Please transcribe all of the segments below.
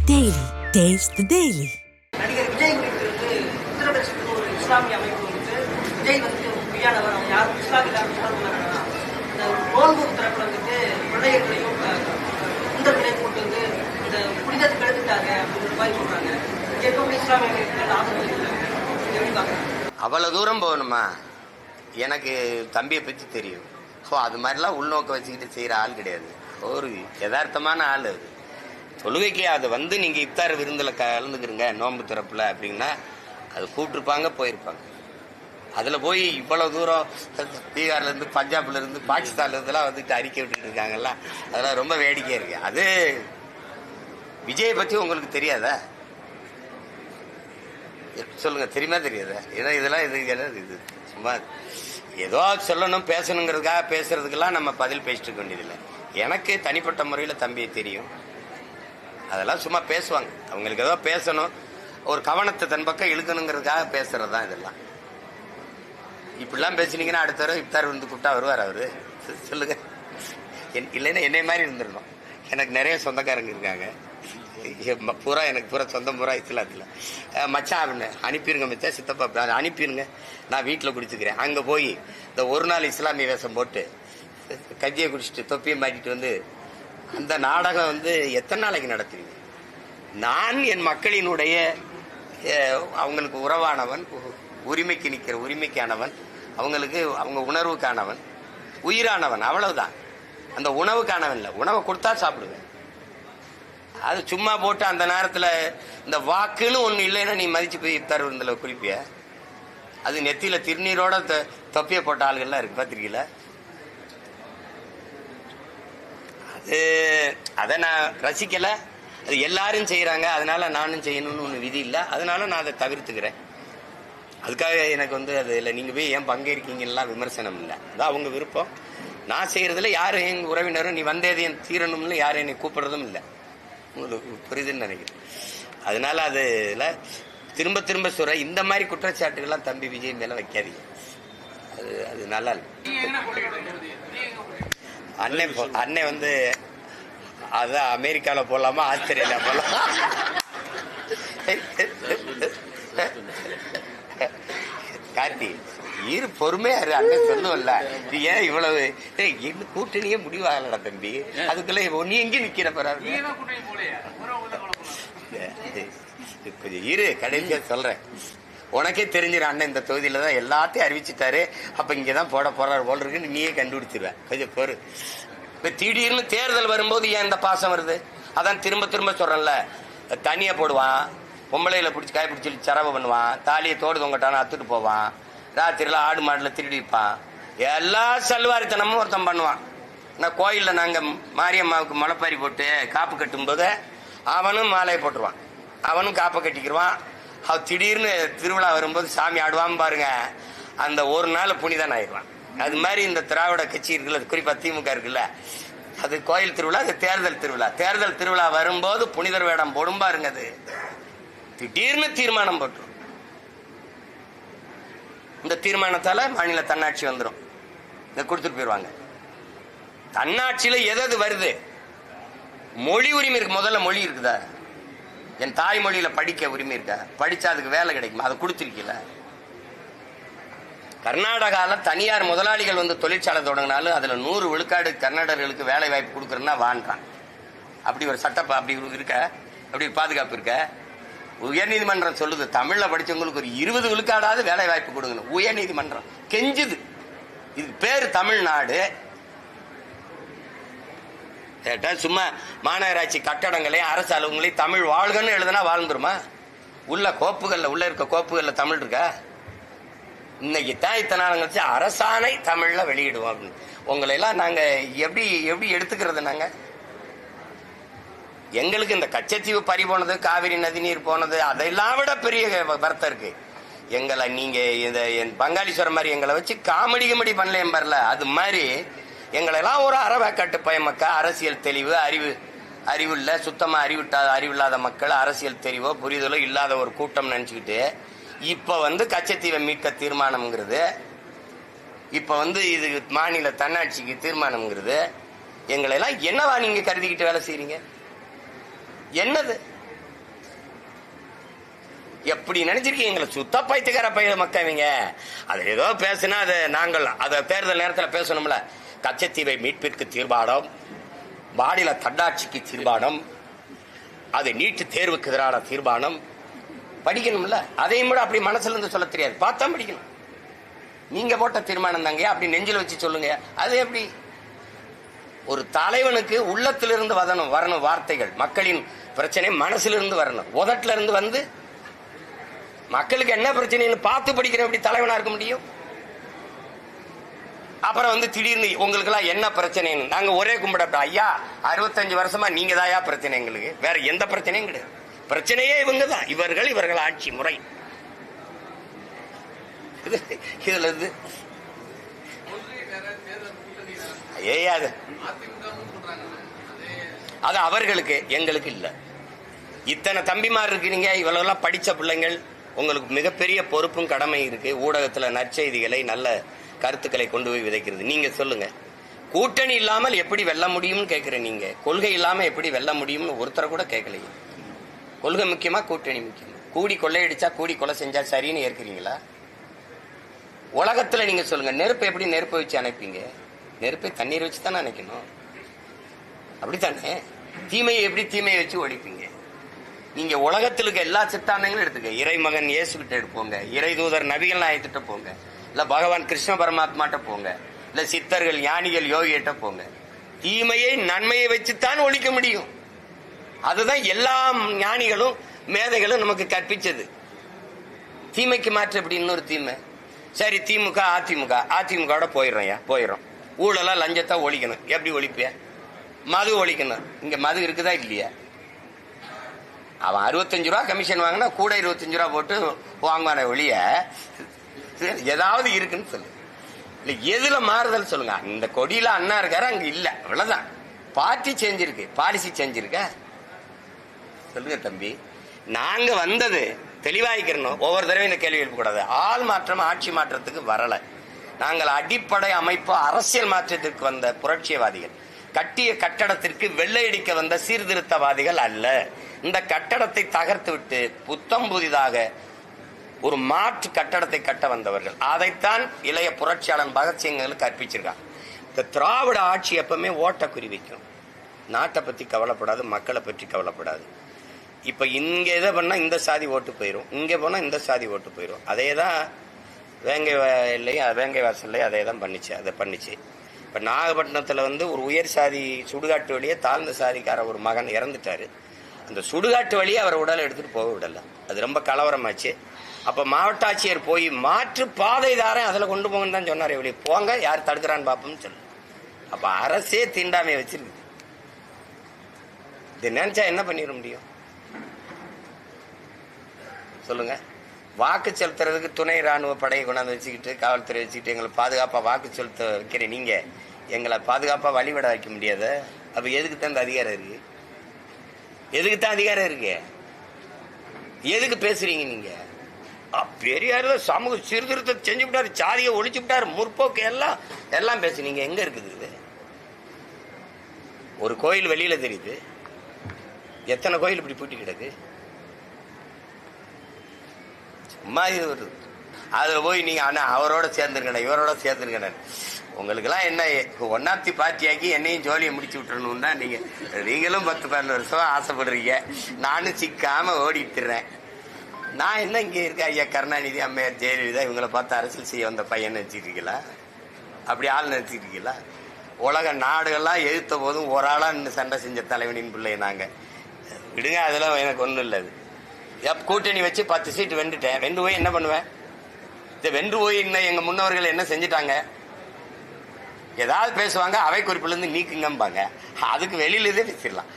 Daily. Taste the Daily. நடிகர் விஜய் குறித்து உத்தரப்பிரதேசத்துக்கு ஒரு இஸ்லாமிய அமைப்பு வந்துட்டு விஜய் வந்து பொய்யானவர், அவங்க யாரும் இஸ்லாமிய இந்த கோல்பூர் தரப்புல வந்துட்டு பிள்ளைகளையும் குண்டர்களை போட்டு வந்து இந்த புனிதத்தை கெடுத்துட்டாங்க அப்படின்ற மாதிரி சொல்றாங்க. இங்க இருக்கக்கூடிய இஸ்லாமிய அமைப்புகள் ஆதரவு எப்படி பாக்குறாங்க? அவ்வளவு தூரம் போகணுமா? எனக்கு தம்பியை பற்றி தெரியும். ஸோ அது மாதிரிலாம் உள்நோக்க வச்சுக்கிட்டு செய்கிற ஆள் கிடையாது. ஒரு யதார்த்தமான ஆள். அது தொழுகைக்கு அதை வந்து நீங்கள் இஃப்தார் விருந்தில் கலந்துக்கிறீங்க நோன்பு திறப்பில் அப்படின்னா அது கூப்பிட்டுருப்பாங்க, போயிருப்பாங்க. அதில் போய் இவ்வளவு தூரம் பீகார்லேருந்து பஞ்சாப்லேருந்து பாகிஸ்தான்லேருந்துலாம் வந்துட்டு அறிக்கை விட்டுட்டு இருக்காங்கல்ல, அதெல்லாம் ரொம்ப வேடிக்கையாக இருக்கு. அது விஜயை பற்றி உங்களுக்கு தெரியாதா? சொல்லுங்க, தெரியுமா தெரியாதா? ஏன்னா இதெல்லாம் இது சும்மா ஏதோ சொல்லணும் பேசணுங்கிறதுக்காக பேசுறதுக்கெல்லாம் நம்ம பதில் பேசிட்டு இருக்க வேண்டியதில்லை. எனக்கு தனிப்பட்ட முறையில் தம்பியை தெரியும். அதெல்லாம் சும்மா பேசுவாங்க. அவங்களுக்கு ஏதோ பேசணும், ஒரு கவனத்தை தன் பக்கம் இழுக்கணுங்கிறதுக்காக பேசுறது தான் இதெல்லாம். இப்படிலாம் பேசினீங்கன்னா அடுத்த தடவை இஃப்தார் வந்து கூப்பிட்டா வருவார் அவரு? சொல்லுங்க. இல்லைன்னா என்னை மாதிரி இருந்துடணும். எனக்கு நிறைய சொந்தக்காரங்க இருக்காங்க. எனக்கு பூரா சொந்தம் பூரா இஸ்லாத்தில். மச்சான் அப்படின்னு அனுப்பிடுங்க, மச்சான் சித்தப்பா அனுப்பிடுங்க, நான் வீட்டில் குடிச்சுக்கிறேன். அங்கே போய் இந்த ஒரு நாள் இஸ்லாமிய வேஷம் போட்டு கஞ்சியை குடிச்சிட்டு தொப்பியை மாட்டிட்டு வந்து அந்த நாடகம் வந்து எத்தனை நாளைக்கு நடத்துவீங்க? நான் என் மக்களினுடைய அவங்களுக்கு உறவானவன், உரிமைக்கு நிற்கிற உரிமைக்கானவன், அவங்களுக்கு அவங்க உணர்வுக்கானவன், உயிரானவன், அவ்வளவுதான். அந்த உணவுக்கானவன் இல்லை. உணவை கொடுத்தா சாப்பிடுவேன். அது சும்மா போட்டு அந்த நேரத்தில் இந்த வாக்குன்னு ஒன்று இல்லைன்னா நீ மதிச்சு போய் இஃப்தார் விருந்தில் குறிப்பிய. அது நெத்தியில் திருநீரோட தொப்பியை போட்ட ஆளுகள்லாம் இருக்கு, பார்த்திருக்கீங்கள? அது அதை நான் ரசிக்கலை. அது எல்லாரும் செய்கிறாங்க, அதனால நானும் செய்யணும்னு ஒன்று விதி இல்லை. அதனால நான் அதை தவிர்த்துக்கிறேன். அதுக்காக எனக்கு வந்து அது இல்லை, நீங்கள் போய் ஏன் பங்கேற்கீங்கலாம் விமர்சனம் இல்லை. அதான் அவங்க விருப்பம். நான் செய்கிறதுல யாரும் எங்கள் உறவினரும் நீ வந்தேது என் தீரணும்னு யாரும் என்னை கூப்பிடுறதும் இல்லை. உங்களுக்கு புரியுதுன்னு நினைக்கிறேன். அதனால அதுல திரும்ப திரும்ப சொல்ற இந்த மாதிரி குற்றச்சாட்டுகள்லாம் தம்பி விஜய் மேல வைக்காதீங்க. அது நல்லா இல்லை. அண்ணன் வந்து அதான் அமெரிக்காவில் போடலாமா ஆஸ்திரேலியா போடலாமா? கார்த்தி இரு பொறுமையா இரு, அண்ணன் சொல்லுவல்ல. நீ ஏன் இவ்வளவு என்ன கூட்டணியே முடிவாகலடா தம்பி, அதுக்குள்ள நீ எங்க நிக்கிற போறாரு? கொஞ்சம் இரு, கடைசியா சொல்றேன். உனக்கே தெரிஞ்சிடும் அண்ணன் இந்த தொகுதியில தான் எல்லாத்தையும் அறிவிச்சுட்டாரு, அப்ப இங்கதான் போட போறாரு போல் இருக்குன்னு நீயே கண்டுபிடிச்சிருவேன். கொஞ்சம் பொறு. இப்ப திடீர்னு தேர்தல் வரும்போது ஏன் இந்த பாசம் வருது? அதான் திரும்ப திரும்ப சொல்றேன்ல. தனியா போடுவான், பொம்பளையில பிடிச்சி காய பிடிச்சி சரவை பண்ணுவான், தாலியை தோடு தொங்கட்டான அத்துட்டு போவான், ராத்திரில ஆடு மாடுல திருடிப்பான், எல்லா சல்வாரித்தனமும் ஒருத்தன் பண்ணுவான். நான் கோயிலில் நாங்கள் மாரியம்மாவுக்கு முளைப்பாரி போட்டு காப்பு கட்டும்போது அவனும் மாலையை போட்டுருவான், அவனும் காப்பை கட்டிக்கிடுவான். அவன் திடீர்னு திருவிழா வரும்போது சாமி ஆடுவான் பாருங்க, அந்த ஒரு நாள் புனிதன் ஆயிடுவான். அது மாதிரி இந்த திராவிட கட்சி இருக்குல்ல, குறிப்பா திமுக இருக்குல்ல, அது கோயில் திருவிழா, அது தேர்தல் திருவிழா. தேர்தல் திருவிழா வரும்போது புனிதர் வேடம் போடும் பாருங்க, அது திடீர்னு தீர்மானம் போட்டுரும். இந்த தீர்மானத்தால மாநில தன்னாட்சி வந்துடும், இதை கொடுத்துட்டு போயிடுவாங்க. தன்னாட்சியில எது வருது? மொழி உரிமை இருக்கு. முதல்ல மொழி இருக்குதா? என் தாய்மொழியில படிக்க உரிமை இருக்கா? படிச்சா அதுக்கு வேலை கிடைக்குமா? அதை கொடுத்துருக்கீல. கர்நாடகால தனியார் முதலாளிகள் வந்து தொழிற்சாலை தொடங்கினாலும் அதுல 100 விழுக்காடு கர்நாடகர்களுக்கு வேலை வாய்ப்பு கொடுக்கறதுன்னா வாண்டான். அப்படி ஒரு சட்டம் அப்படி இருக்க, அப்படி பாதுகாப்பு இருக்க. உயர்நீதிமன்றம் சொல்லுது, தமிழ்ல படிச்சவங்களுக்கு ஒரு 20 விழுக்காடாவது வேலை வாய்ப்பு கொடுக்கணும். உயர்நீதிமன்றம் கெஞ்சுது. இதுக்கு பேரு தமிழ்நாடு. கேட்டா சும்மா மாநகராட்சி கட்டடங்களையும் அரசு அலுவலகங்களையும் தமிழ் வாழ்கன்னு எழுதுனா வாழ்ந்துருமா? உள்ள கோப்புகள்ல, உள்ள இருக்க கோப்புகள்ல தமிழ் இருக்கா? இன்னைக்கு தான் இத்தனை நாள் கழிச்சு அரசாணை தமிழ்ல வெளியிடுவோம் அப்படின்னு. உங்களை எல்லாம் நாங்க எப்படி எப்படி எடுத்துக்கிறது? நாங்க எங்களுக்கு இந்த கச்சத்தீவு பறி போனது, காவிரி நதிநீர் போனது, அதெல்லாம் விட பெரிய வருத்தம் இருக்கு. எங்களை நீங்க இந்த பங்காளீஸ்வரம் மாதிரி எங்களை வச்சு காமெடி கிமெடி பண்ணலையும் பாருல, அது மாதிரி எங்களை எல்லாம் ஒரு அறவேக்காட்டு பயமக்கா, அரசியல் தெளிவு, அறிவு இல்ல, சுத்தமா அறிவில்லாத மக்கள், அரசியல் தெளிவோ புரிதலோ இல்லாத ஒரு கூட்டம் நினைச்சுக்கிட்டு இப்ப வந்து கச்சத்தீவை மீட்க தீர்மானம்ங்கிறது, இப்ப வந்து இது மாநில தன்னாட்சிக்கு தீர்மானம்ங்கிறது, எங்களை எல்லாம் என்னவா நீங்க கருதிக்கிட்டு வேலை செய்றீங்க? என்னது எப்படி நினைச்சிருக்கீங்க? எங்களை சுத்த பைத்தியக்கார பைய மக்கவங்க. அது ஏதோ பேசுனா அது நாங்கள் அதை தேர்தல் நேரத்தில் பேசணும்ல. கச்சத்தீவை மீட்பிற்கு தீர்மானம், மாநில தன்னாட்சிக்கு தீர்மானம், அது நீட்டு தேர்வுக்கு எதிரான தீர்மானம் படிக்கணும்ல. அதையும் கூட அப்படி மனசுல இருந்து சொல்ல தெரியாது, பார்த்தா படிக்கணும். நீங்க போட்ட தீர்மானம் தாங்க அப்படி நெஞ்சில் வச்சு சொல்லுங்க. அது எப்படி? ஒரு தலைவனுக்கு உள்ளத்திலிருந்து வரணும் வார்த்தைகள். மக்களின் பிரச்சனை மனசிலிருந்து வரணும், உதட்டில இருந்து வந்து மக்களுக்கு என்ன பிரச்சனைன்னு பார்த்து படிக்கிற எப்படி தலைவனா இருக்க முடியும்? அப்புறம் வந்து திடீர்னு உங்களுக்கு எல்லாம் என்ன பிரச்சனைன்னு நாங்க ஒரே கும்பிடப்பட்டோம். ஐயா 65 வருஷமா நீங்க தாயா பிரச்சனை, எங்களுக்கு வேற எந்த பிரச்சனையும் கிடையாது. பிரச்சனையே இவங்க தான், இவர்கள் ஆட்சி முறை. இதுல இருந்து அது அவர்களுக்கு, எங்களுக்கு இல்ல. இத்தனை தம்பிமார் இருக்கிறீங்க, இவ்வளவு படிச்ச பிள்ளைங்கள், உங்களுக்கு மிகப்பெரிய பொறுப்பும் கடமை இருக்கு. ஊடகத்துல நற்செய்திகளை நல்ல கருத்துக்களை கொண்டு போய் விதைக்கிறது. நீங்க சொல்லுங்க, கூட்டணி இல்லாமல் எப்படி வெல்ல முடியும்னு கேட்கிறேன். நீங்க கொள்கை இல்லாம எப்படி வெல்ல முடியும்னு ஒருத்தரை கூட கேட்கலையே. கொள்கை முக்கியமா கூட்டணி முக்கியமா? கூடி கொள்ளையடிச்சா கூடி கொலை செஞ்சா சரின்னு ஏற்கிறீங்களா? உலகத்துல நீங்க சொல்லுங்க, நெருப்பை எப்படி நெருப்பை வச்சு அணைப்பீங்க? நெருப்பை தண்ணீர் வச்சு தானே அணைக்கணும், அப்படித்தானே? தீமையை எப்படி தீமையை வச்சு ஒழிப்பீங்க? நீங்க உலகத்தில் இருக்க எல்லா சித்தாந்தங்களும் எடுத்துக்க. இறைமகன் இயேசு கிட்ட எடுப்போங்க, இறை தூதர் நபிகள் நாயத்திட்ட போங்க, இல்ல பகவான் கிருஷ்ண பரமாத்மாட்ட போங்க, இல்ல சித்தர்கள் ஞானிகள் யோகிட்ட போங்க. தீமையை நன்மையை வச்சுத்தான் ஒழிக்க முடியும். அதுதான் எல்லா ஞானிகளும் மேதைகளும் நமக்கு கற்பிச்சது. தீமைக்கு மாற்று எப்படி? இன்னொரு தீமை. சரி, திமுக அதிமுக போயிடும். ஊழலா லஞ்சத்தை ஒழிக்கணும். எப்படி ஒழிப்பிய? மது ஒழிக்கணும். இங்க மது இருக்குதா இல்லையா? அவன் 65 ரூபா கமிஷன் வாங்கினா கூட 25 ரூபா போட்டு வாங்குவான ஒழிய ஏதாவது இருக்குன்னு சொல்லு. இல்ல எதுல மாறுதல் சொல்லுங்க. இந்த கொடியில அண்ணா இருக்காரு, அங்க இல்ல, அவ்வளவுதான். பார்ட்டி செஞ்சிருக்கு, பாலிசி செஞ்சிருக்க. சொல்லுங்க தம்பி, நாங்க வந்தது தெளிவாய்க்கிறோம். ஒவ்வொரு தடவை இந்த கேள்வி எழுப்பக்கூடாது. ஆள் மாற்றம் ஆட்சி மாற்றத்துக்கு வரல. நாங்கள் அடிப்படை அமைப்பு அரசியல் மாற்றத்திற்கு வந்த புரட்சியவாதிகள், கட்டிய கட்டடத்திற்கு வெள்ளையடிக்க வந்த சீர்திருத்தவாதிகள் அல்ல. இந்த கட்டடத்தை தகர்த்து விட்டு புத்தம் புதிதாக ஒரு மாற்று கட்டடத்தை கட்ட வந்தவர்கள். அதைத்தான் இளைய புரட்சியாளன் பகத்சிங்களுக்கு கற்பிச்சிருக்காங்க. இந்த திராவிட ஆட்சி எப்பவுமே ஓட்ட குறிவிக்கும். நாட்டை பத்தி கவலைப்படாது, மக்களை பற்றி கவலைப்படாது. இப்ப இங்க எதை பண்ணா இந்த சாதி ஓட்டு போயிடும், இங்க போனா இந்த சாதி ஓட்டு போயிடும். அதேதான் வேங்கை வாசல்லையும் அதே தான் பண்ணிச்சு. இப்ப நாகப்பட்டினத்துல வந்து ஒரு உயர் சாதி சுடுகாட்டு வழியே தாழ்ந்த சாதிக்கார ஒரு மகன் இறந்துட்டாரு. அந்த சுடுகாட்டு வழியே அவர் உடலை எடுத்துட்டு போக விடல. அது ரொம்ப கலவரமாச்சு. அப்ப மாவட்ட ஆட்சியர் போய் மாற்று பாதை தாரேன், அதுல கொண்டு போங்கன்னு தான் சொன்னார். எப்படி போங்க, யார் தடுக்கிறான்னு பாப்போம்னு சொல்லு. அப்ப அரசே தீண்டாமையை வச்சிருக்கு. இது நினைச்சா என்ன பண்ணிட முடியும் சொல்லுங்க? வாக்கு செலுத்துறதுக்கு துணை ராணுவ படையை கொண்டாந்து வச்சுக்கிட்டு, காவல்துறை வச்சுக்கிட்டு எங்களை பாதுகாப்பா வாக்கு செலுத்த வைக்கிற நீங்க எங்களை பாதுகாப்பா வழிபட வைக்க முடியாத? அப்ப எதுக்கு தான் இந்த அதிகாரம் இருக்கு? எதுக்கு பேசுறீங்க நீங்க? பெரியார் சமூக சீர்திருத்தம் செஞ்சு விட்டாரு, சாதியை ஒழிச்சு விட்டாரு, முற்போக்கு எல்லாம் பேசுறீங்க. எங்க இருக்குது இது? ஒரு கோயில் வெளியில தெரியுது, எத்தனை கோயில் இப்படி பூட்டி கிடக்கு? சும்மா இது வருது. அதுல போய் நீங்க அண்ணா அவரோட சேர்ந்துருக்கணும், இவரோட சேர்ந்துருக்கணும். உங்களுக்கு எல்லாம் என்ன ஒன்னாப்தி பார்ட்டியாக்கி என்னையும் ஜோலியை முடிச்சு விட்டுறணும்னா நீங்களும் 10-12 வருஷமா ஆசைப்படுறீங்க. நானும் சிக்காம ஓடிட்டுறேன். நான் என்ன இங்க இருக்க ஐயா கருணாநிதி, அம்மையார் ஜெயலலிதா இவங்களை பார்த்து அரசியல் செய்ய வந்த பையன் நினைச்சிருக்கீங்களா? அப்படி ஆள் நினைச்சிருக்கீங்களா? உலக நாடுகள்லாம் எழுத்த போதும் ஒரு ஆளா நின்று சண்டை செஞ்ச தலைவனின் பிள்ளை நாங்க. விடுங்க, அதெல்லாம் எனக்கு ஒண்ணும் இல்லை. கூட்டணி வச்சு 10 சீட்டு வென்றுட்டேன். வென்று போய் என்ன பண்ணுவேன்? வென்று போய் இன்னும் எங்க முன்னவர்கள் என்ன செஞ்சுட்டாங்க? ஏதாவது பேசுவாங்க, அவை குறிப்புல இருந்து நீக்குங்கம்பாங்க. அதுக்கு வெளியில இருந்தே பேசிடலாம்.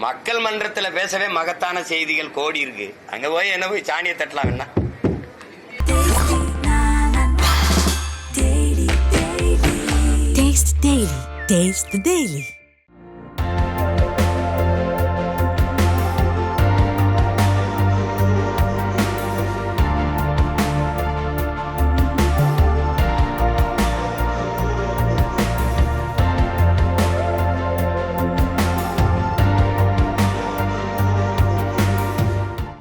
மக்கள் மன்றத்துல பேசவே மகத்தான செய்திகள் கோடி இருக்கு. அங்க போய் என்ன போய் சாணியை தட்டலாம் வேணா? Taste the Daily.